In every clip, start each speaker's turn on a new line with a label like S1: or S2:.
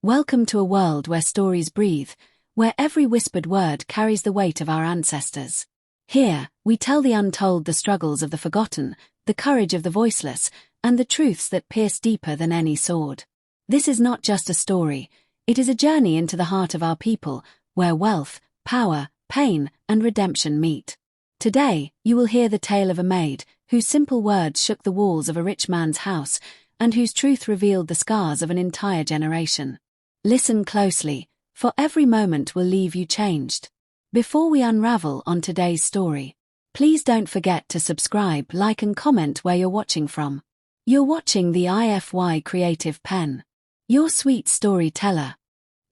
S1: Welcome to a world where stories breathe, where every whispered word carries the weight of our ancestors. Here, we tell the untold, the struggles of the forgotten, the courage of the voiceless, and the truths that pierce deeper than any sword. This is not just a story, it is a journey into the heart of our people, where wealth, power, pain, and redemption meet. Today, you will hear the tale of a maid, whose simple words shook the walls of a rich man's house, and whose truth revealed the scars of an entire generation. Listen closely, for every moment will leave you changed. Before we unravel on today's story, please don't forget to subscribe, like and comment where you're watching from. You're watching the IFY Creative Pen, your sweet storyteller.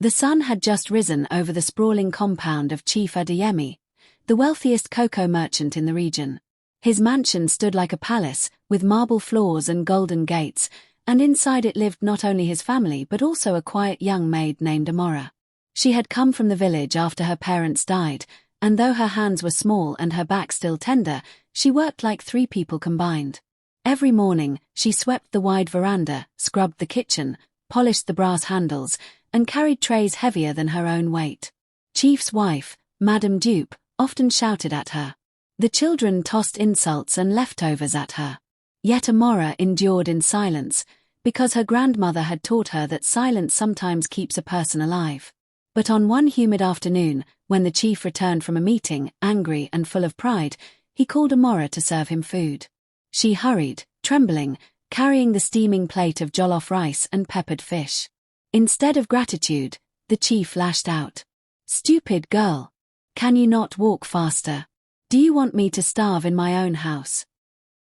S1: The sun had just risen over the sprawling compound of Chief Adeyemi, the wealthiest cocoa merchant in the region. His mansion stood like a palace, with marble floors and golden gates, and inside it lived not only his family but also a quiet young maid named Amora. She had come from the village after her parents died, and though her hands were small and her back still tender, she worked like 3 people combined. Every morning, she swept the wide veranda, scrubbed the kitchen, polished the brass handles, and carried trays heavier than her own weight. Chief's wife, Madame Dupe, often shouted at her. The children tossed insults and leftovers at her. Yet Amora endured in silence, because her grandmother had taught her that silence sometimes keeps a person alive. But on one humid afternoon, when the chief returned from a meeting, angry and full of pride, he called Amora to serve him food. She hurried, trembling, carrying the steaming plate of jollof rice and peppered fish. Instead of gratitude, the chief lashed out. "Stupid girl! Can you not walk faster? Do you want me to starve in my own house?"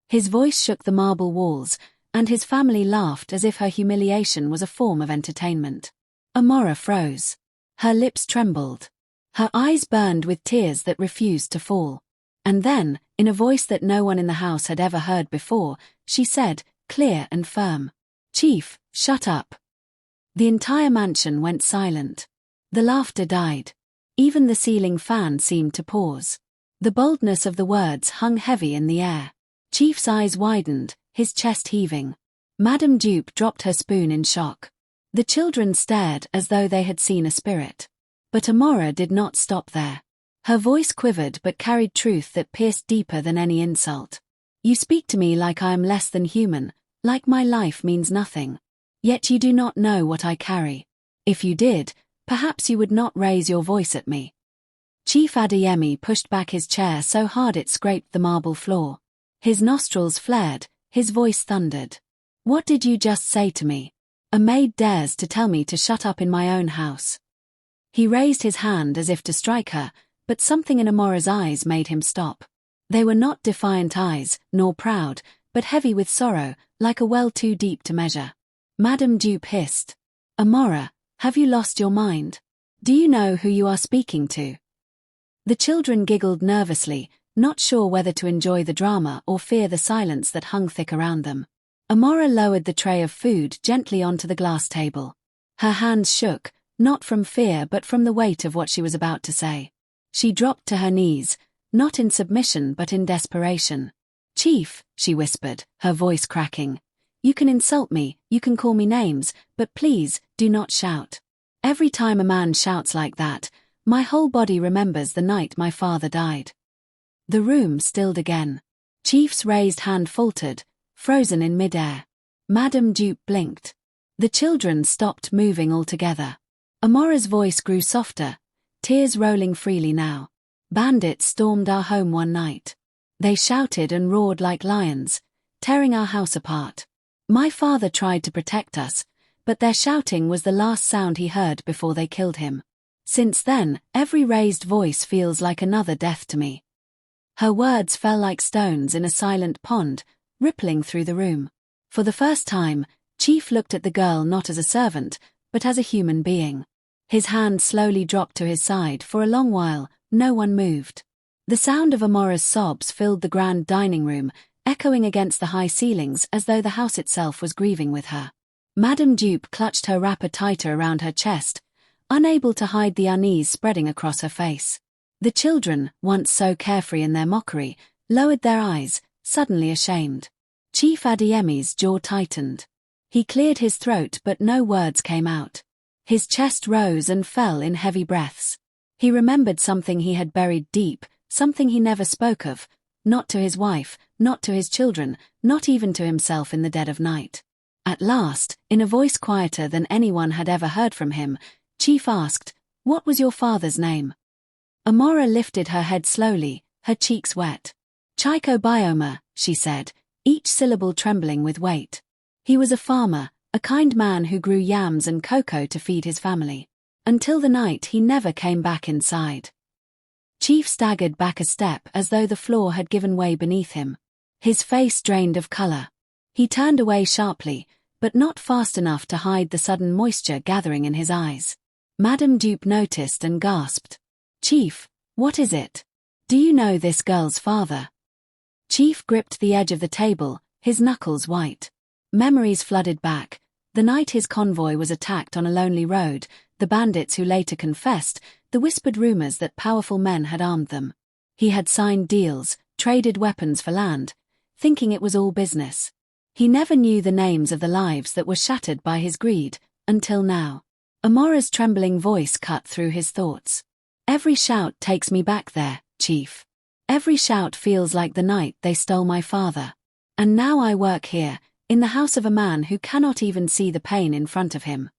S1: His voice shook the marble walls, and his family laughed as if her humiliation was a form of entertainment. Amora froze. Her lips trembled. Her eyes burned with tears that refused to fall. And then, in a voice that no one in the house had ever heard before, she said, clear and firm, "Chief, shut up." The entire mansion went silent. The laughter died. Even the ceiling fan seemed to pause. The boldness of the words hung heavy in the air. Chief's eyes widened, his chest heaving. Madame Dupe dropped her spoon in shock. The children stared as though they had seen a spirit. But Amora did not stop there. Her voice quivered but carried truth that pierced deeper than any insult. "You speak to me like I am less than human, like my life means nothing. Yet you do not know what I carry. If you did, perhaps you would not raise your voice at me." Chief Adeyemi pushed back his chair so hard it scraped the marble floor. His nostrils flared, his voice thundered. "What did you just say to me? A maid dares to tell me to shut up in my own house." He raised his hand as if to strike her, but something in Amora's eyes made him stop. They were not defiant eyes, nor proud, but heavy with sorrow, like a well too deep to measure. Madame Dupe hissed. "Amora, have you lost your mind? Do you know who you are speaking to?" The children giggled nervously, not sure whether to enjoy the drama or fear the silence that hung thick around them. Amora lowered the tray of food gently onto the glass table. Her hands shook, not from fear but from the weight of what she was about to say. She dropped to her knees, not in submission but in desperation. "Chief," she whispered, her voice cracking, "you can insult me, you can call me names, but please, do not shout. Every time a man shouts like that, my whole body remembers the night my father died." The room stilled again. Chief's raised hand faltered, frozen in midair. Madame Dupe blinked. The children stopped moving altogether. Amora's voice grew softer, tears rolling freely now. "Bandits stormed our home one night. They shouted and roared like lions, tearing our house apart. My father tried to protect us, but their shouting was the last sound he heard before they killed him. Since then, every raised voice feels like another death to me." Her words fell like stones in a silent pond, rippling through the room. For the first time, Chief looked at the girl not as a servant, but as a human being. His hand slowly dropped to his side. For a long while, no one moved. The sound of Amora's sobs filled the grand dining room, echoing against the high ceilings as though the house itself was grieving with her. Madame Dupe clutched her wrapper tighter around her chest, unable to hide the unease spreading across her face. The children, once so carefree in their mockery, lowered their eyes, suddenly ashamed. Chief Adeyemi's jaw tightened. He cleared his throat but no words came out. His chest rose and fell in heavy breaths. He remembered something he had buried deep, something he never spoke of, not to his wife, not to his children, not even to himself in the dead of night. At last, in a voice quieter than anyone had ever heard from him, Chief asked, "What was your father's name?" Amora lifted her head slowly, her cheeks wet. "Chiko Bioma," she said, each syllable trembling with weight. "He was a farmer, a kind man who grew yams and cocoa to feed his family. Until the night he never came back inside." Chief staggered back a step as though the floor had given way beneath him. His face drained of color. He turned away sharply, but not fast enough to hide the sudden moisture gathering in his eyes. Madame Dupe noticed and gasped. "Chief, what is it? Do you know this girl's father?" Chief gripped the edge of the table, his knuckles white. Memories flooded back. The night his convoy was attacked on a lonely road, the bandits who later confessed, the whispered rumors that powerful men had armed them. He had signed deals, traded weapons for land, thinking it was all business. He never knew the names of the lives that were shattered by his greed, until now. Amora's trembling voice cut through his thoughts. "Every shout takes me back there, Chief. Every shout feels like the night they stole my father. And now I work here, in the house of a man who cannot even see the pain in front of him."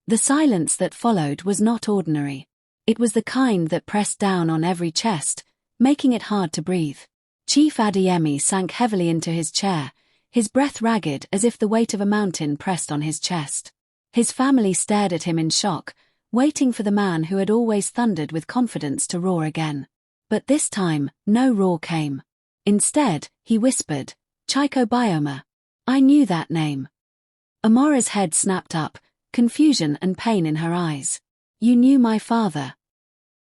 S1: The silence that followed was not ordinary. It was the kind that pressed down on every chest, making it hard to breathe. Chief Adeyemi sank heavily into his chair, his breath ragged as if the weight of a mountain pressed on his chest. His family stared at him in shock, waiting for the man who had always thundered with confidence to roar again. But this time, no roar came. Instead, he whispered, "Chiko Bioma. I knew that name." Amora's head snapped up, confusion and pain in her eyes. "You knew my father."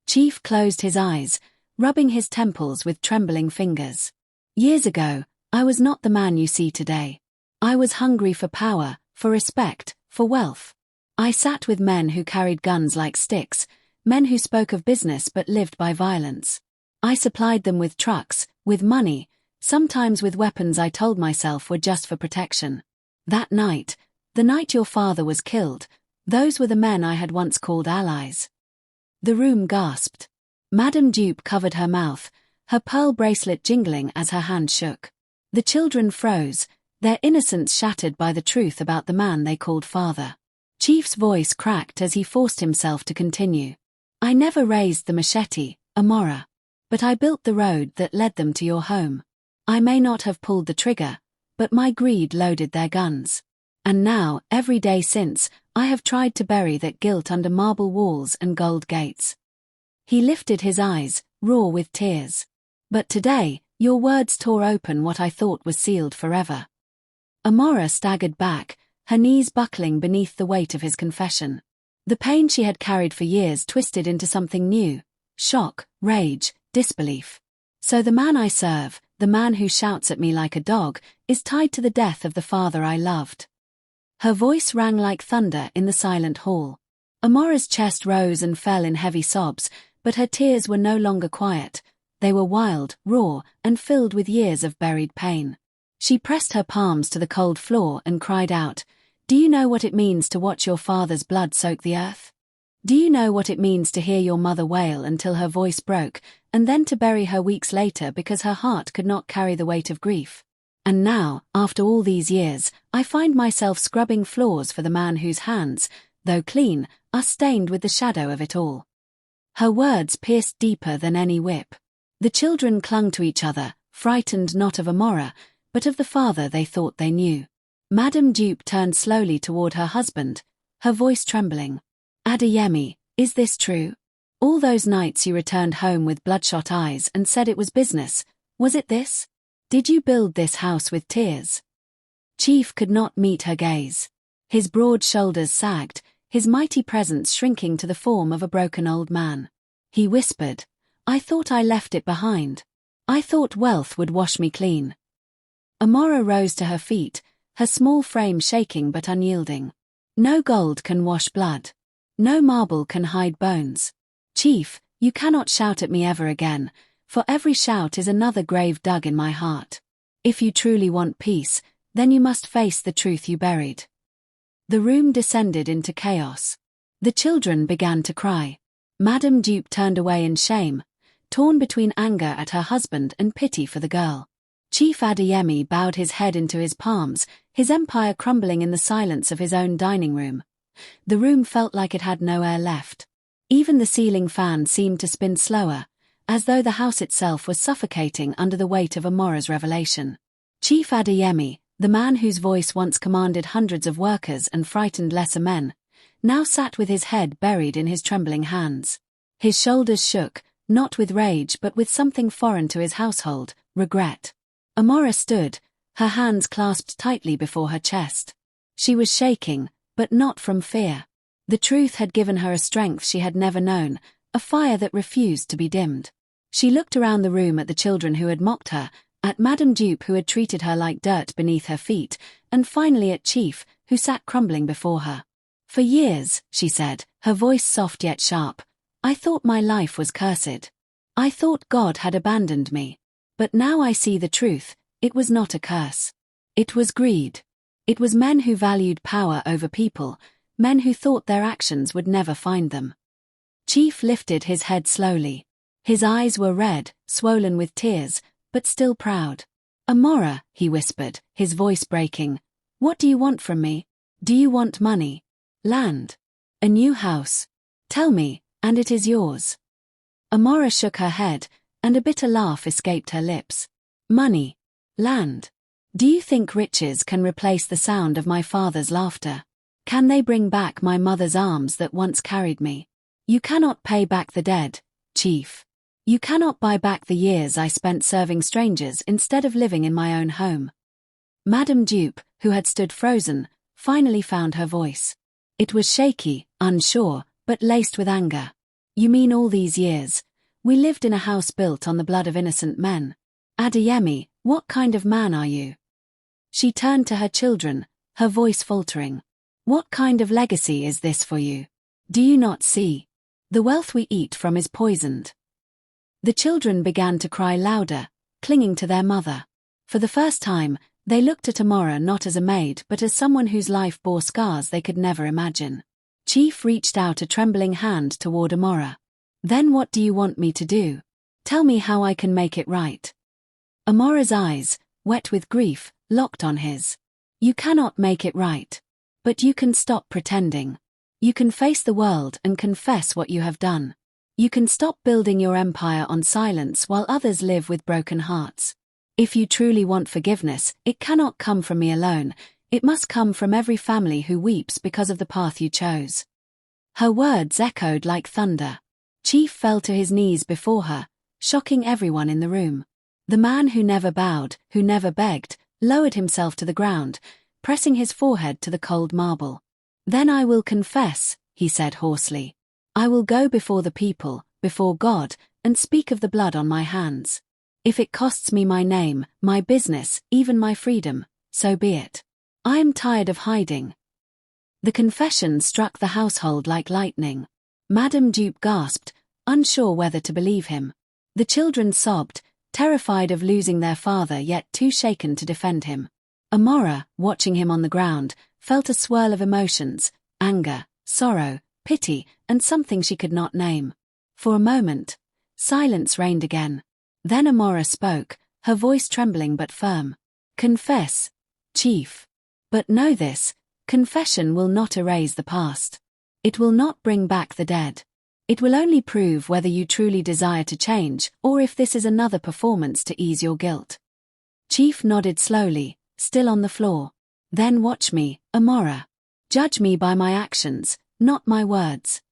S1: Chief closed his eyes, rubbing his temples with trembling fingers. "Years ago, I was not the man you see today. I was hungry for power, for respect, for wealth. I sat with men who carried guns like sticks, men who spoke of business but lived by violence. I supplied them with trucks, with money, sometimes with weapons I told myself were just for protection. That night, the night your father was killed, those were the men I had once called allies." The room gasped. Madame Dupe covered her mouth, her pearl bracelet jingling as her hand shook. The children froze, their innocence shattered by the truth about the man they called father. Chief's voice cracked as he forced himself to continue. "I never raised the machete, Amora. But I built the road that led them to your home. I may not have pulled the trigger, but my greed loaded their guns. And now, every day since, I have tried to bury that guilt under marble walls and gold gates." He lifted his eyes, raw with tears. "But today, your words tore open what I thought was sealed forever." Amora staggered back, her knees buckling beneath the weight of his confession. The pain she had carried for years twisted into something new: shock, rage, disbelief. "So the man I serve, the man who shouts at me like a dog, is tied to the death of the father I loved." Her voice rang like thunder in the silent hall. Amora's chest rose and fell in heavy sobs, but her tears were no longer quiet. They were wild, raw, and filled with years of buried pain. She pressed her palms to the cold floor and cried out, "Do you know what it means to watch your father's blood soak the earth? Do you know what it means to hear your mother wail until her voice broke, and then to bury her weeks later because her heart could not carry the weight of grief? And now, after all these years, I find myself scrubbing floors for the man whose hands, though clean, are stained with the shadow of it all." Her words pierced deeper than any whip. The children clung to each other, frightened not of Amora, but of the father they thought they knew. Madame Dupe turned slowly toward her husband, her voice trembling. "Adeyemi, is this true? All those nights you returned home with bloodshot eyes and said it was business, was it this? Did you build this house with tears?" Chief could not meet her gaze. His broad shoulders sagged, his mighty presence shrinking to the form of a broken old man. He whispered, "I thought I left it behind. I thought wealth would wash me clean." Amora rose to her feet, her small frame shaking but unyielding. "No gold can wash blood. No marble can hide bones. Chief, you cannot shout at me ever again, for every shout is another grave dug in my heart. If you truly want peace, then you must face the truth you buried." The room descended into chaos. The children began to cry. Madame Dupe turned away in shame, torn between anger at her husband and pity for the girl. Chief Adeyemi bowed his head into his palms, his empire crumbling in the silence of his own dining room. The room felt like it had no air left. Even the ceiling fan seemed to spin slower, as though the house itself was suffocating under the weight of Amora's revelation. Chief Adeyemi, the man whose voice once commanded hundreds of workers and frightened lesser men, now sat with his head buried in his trembling hands. His shoulders shook, not with rage but with something foreign to his household, regret. Amora stood, her hands clasped tightly before her chest. She was shaking, but not from fear. The truth had given her a strength she had never known, a fire that refused to be dimmed. She looked around the room at the children who had mocked her, at Madame Dupe who had treated her like dirt beneath her feet, and finally at Chief, who sat crumbling before her. "For years," she said, her voice soft yet sharp, "I thought my life was cursed. I thought God had abandoned me. But now I see the truth, it was not a curse. It was greed. It was men who valued power over people, men who thought their actions would never find them." Chief lifted his head slowly. His eyes were red, swollen with tears, but still proud. "Amora," he whispered, his voice breaking, "what do you want from me? Do you want money? Land? A new house? Tell me, and it is yours." Amora shook her head, and a bitter laugh escaped her lips. "Money? Land? Do you think riches can replace the sound of my father's laughter? Can they bring back my mother's arms that once carried me? You cannot pay back the dead, Chief. You cannot buy back the years I spent serving strangers instead of living in my own home." Madame Dupe, who had stood frozen, finally found her voice. It was shaky, unsure, but laced with anger. "You mean all these years? We lived in a house built on the blood of innocent men. Adeyemi, what kind of man are you?" She turned to her children, her voice faltering. "What kind of legacy is this for you? Do you not see? The wealth we eat from is poisoned." The children began to cry louder, clinging to their mother. For the first time, they looked at Amora not as a maid but as someone whose life bore scars they could never imagine. Chief reached out a trembling hand toward Amora. "Then what do you want me to do? Tell me how I can make it right." Amora's eyes, wet with grief, locked on his. "You cannot make it right. But you can stop pretending. You can face the world and confess what you have done. You can stop building your empire on silence while others live with broken hearts. If you truly want forgiveness, it cannot come from me alone, it must come from every family who weeps because of the path you chose." Her words echoed like thunder. Chief fell to his knees before her, shocking everyone in the room. The man who never bowed, who never begged, lowered himself to the ground, pressing his forehead to the cold marble. "Then I will confess," he said hoarsely. "I will go before the people, before God, and speak of the blood on my hands. If it costs me my name, my business, even my freedom, so be it. I am tired of hiding." The confession struck the household like lightning. Madame Dupe gasped, unsure whether to believe him. The children sobbed, terrified of losing their father yet too shaken to defend him. Amora, watching him on the ground, felt a swirl of emotions, anger, sorrow, pity, and something she could not name. For a moment, silence reigned again. Then Amora spoke, her voice trembling but firm. "Confess, Chief. But know this, confession will not erase the past. It will not bring back the dead. It will only prove whether you truly desire to change or if this is another performance to ease your guilt." Chief nodded slowly, still on the floor. "Then watch me, Amora. Judge me by my actions, not my words."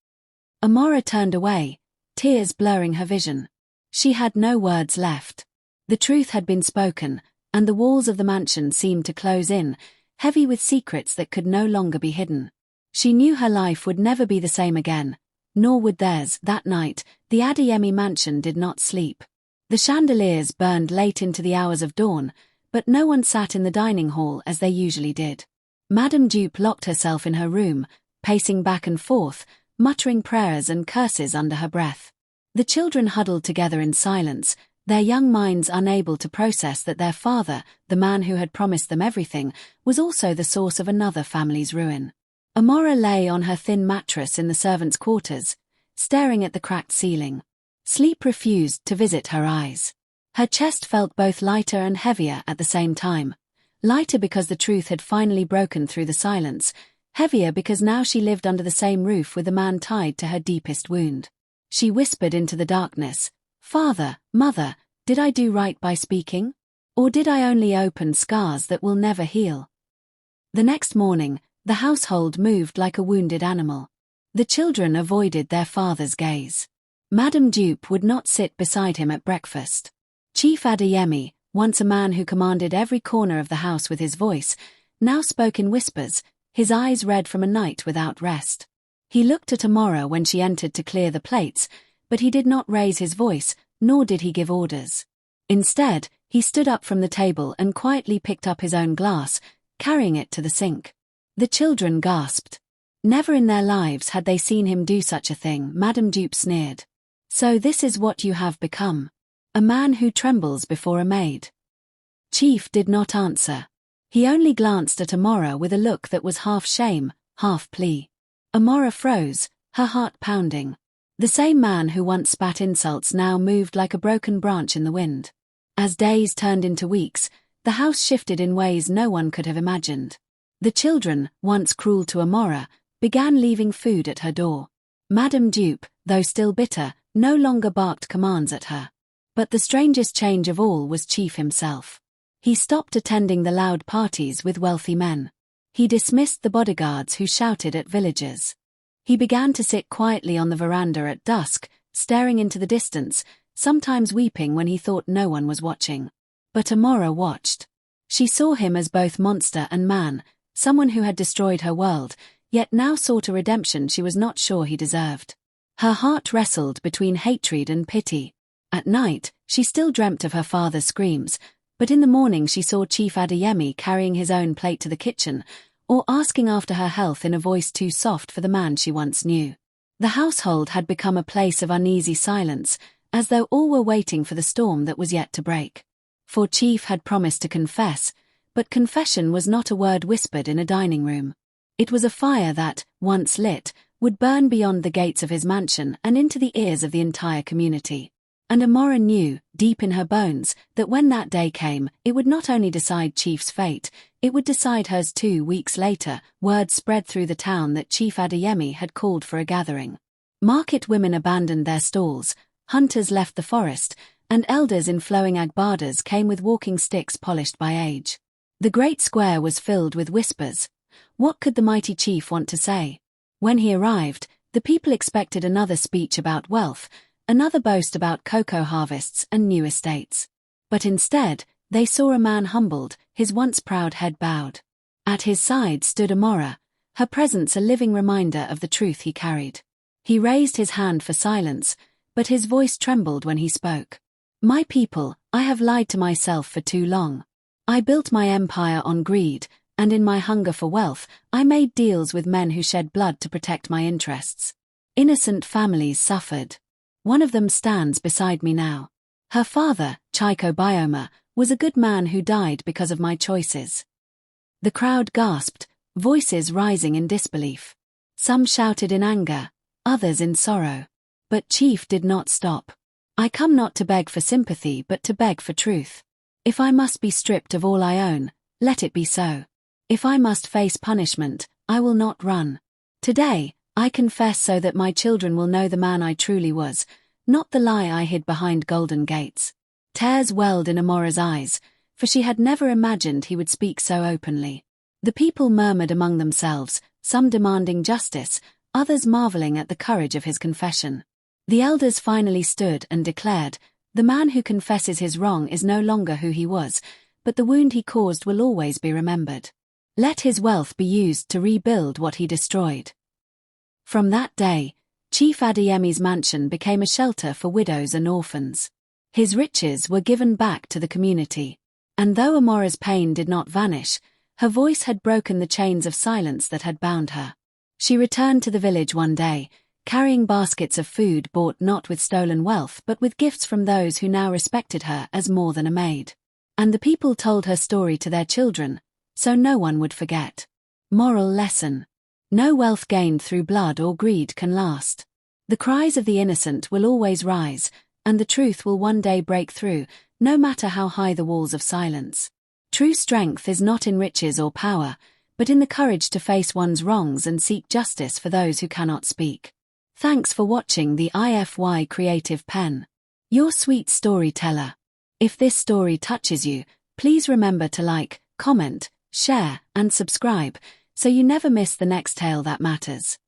S1: Amora turned away, tears blurring her vision. She had no words left. The truth had been spoken, and the walls of the mansion seemed to close in, heavy with secrets that could no longer be hidden. She knew her life would never be the same again, nor would theirs. That night, the Adeyemi mansion did not sleep. The chandeliers burned late into the hours of dawn, but no one sat in the dining hall as they usually did. Madame Dupe locked herself in her room, pacing back and forth, muttering prayers and curses under her breath. The children huddled together in silence, their young minds unable to process that their father, the man who had promised them everything, was also the source of another family's ruin. Amora lay on her thin mattress in the servants' quarters, staring at the cracked ceiling. Sleep refused to visit her eyes. Her chest felt both lighter and heavier at the same time. Lighter because the truth had finally broken through the silence, heavier because now she lived under the same roof with a man tied to her deepest wound. She whispered into the darkness, "Father, Mother, did I do right by speaking? Or did I only open scars that will never heal?" The next morning, the household moved like a wounded animal. The children avoided their father's gaze. Madame Dupe would not sit beside him at breakfast. Chief Adeyemi, once a man who commanded every corner of the house with his voice, now spoke in whispers, his eyes red from a night without rest. He looked at Amora when she entered to clear the plates, but he did not raise his voice, nor did he give orders. Instead, he stood up from the table and quietly picked up his own glass, carrying it to the sink. The children gasped. Never in their lives had they seen him do such a thing. Madame Dupe sneered. "So this is what you have become. A man who trembles before a maid." Chief did not answer. He only glanced at Amora with a look that was half shame, half plea. Amora froze, her heart pounding. The same man who once spat insults now moved like a broken branch in the wind. As days turned into weeks, the house shifted in ways no one could have imagined. The children, once cruel to Amora, began leaving food at her door. Madame Dupe, though still bitter, no longer barked commands at her. But the strangest change of all was Chief himself. He stopped attending the loud parties with wealthy men. He dismissed the bodyguards who shouted at villagers. He began to sit quietly on the veranda at dusk, staring into the distance, sometimes weeping when he thought no one was watching. But Amora watched. She saw him as both monster and man, someone who had destroyed her world, yet now sought a redemption she was not sure he deserved. Her heart wrestled between hatred and pity. At night, she still dreamt of her father's screams, but in the morning she saw Chief Adeyemi carrying his own plate to the kitchen, or asking after her health in a voice too soft for the man she once knew. The household had become a place of uneasy silence, as though all were waiting for the storm that was yet to break. For Chief had promised to confess, but confession was not a word whispered in a dining room. It was a fire that, once lit, would burn beyond the gates of his mansion and into the ears of the entire community. And Amora knew, deep in her bones, that when that day came, it would not only decide Chief's fate, it would decide hers too. Weeks later, word spread through the town that Chief Adeyemi had called for a gathering. Market women abandoned their stalls, hunters left the forest, and elders in flowing agbadas came with walking sticks polished by age. The great square was filled with whispers. What could the mighty chief want to say? When he arrived, the people expected another speech about wealth, another boast about cocoa harvests and new estates. But instead, they saw a man humbled, his once proud head bowed. At his side stood Amora, her presence a living reminder of the truth he carried. He raised his hand for silence, but his voice trembled when he spoke. "My people, I have lied to myself for too long. I built my empire on greed, and in my hunger for wealth, I made deals with men who shed blood to protect my interests. Innocent families suffered. One of them stands beside me now. Her father, Chiko Bioma, was a good man who died because of my choices." The crowd gasped, voices rising in disbelief. Some shouted in anger, others in sorrow. But Chief did not stop. "I come not to beg for sympathy but to beg for truth. If I must be stripped of all I own, let it be so. If I must face punishment, I will not run. Today, I confess so that my children will know the man I truly was, not the lie I hid behind golden gates." Tears welled in Amora's eyes, for she had never imagined he would speak so openly. The people murmured among themselves, some demanding justice, others marveling at the courage of his confession. The elders finally stood and declared, "The man who confesses his wrong is no longer who he was, but the wound he caused will always be remembered. Let his wealth be used to rebuild what he destroyed." From that day, Chief Adeyemi's mansion became a shelter for widows and orphans. His riches were given back to the community. And though Amora's pain did not vanish, her voice had broken the chains of silence that had bound her. She returned to the village one day, carrying baskets of food bought not with stolen wealth but with gifts from those who now respected her as more than a maid. And the people told her story to their children, so no one would forget. Moral lesson. No wealth gained through blood or greed can last. The cries of the innocent will always rise, and the truth will one day break through, no matter how high the walls of silence. True strength is not in riches or power, but in the courage to face one's wrongs and seek justice for those who cannot speak. Thanks for watching the IFY Creative Pen, your sweet storyteller. If this story touches you, please remember to like, comment, share, and subscribe, so you never miss the next tale that matters.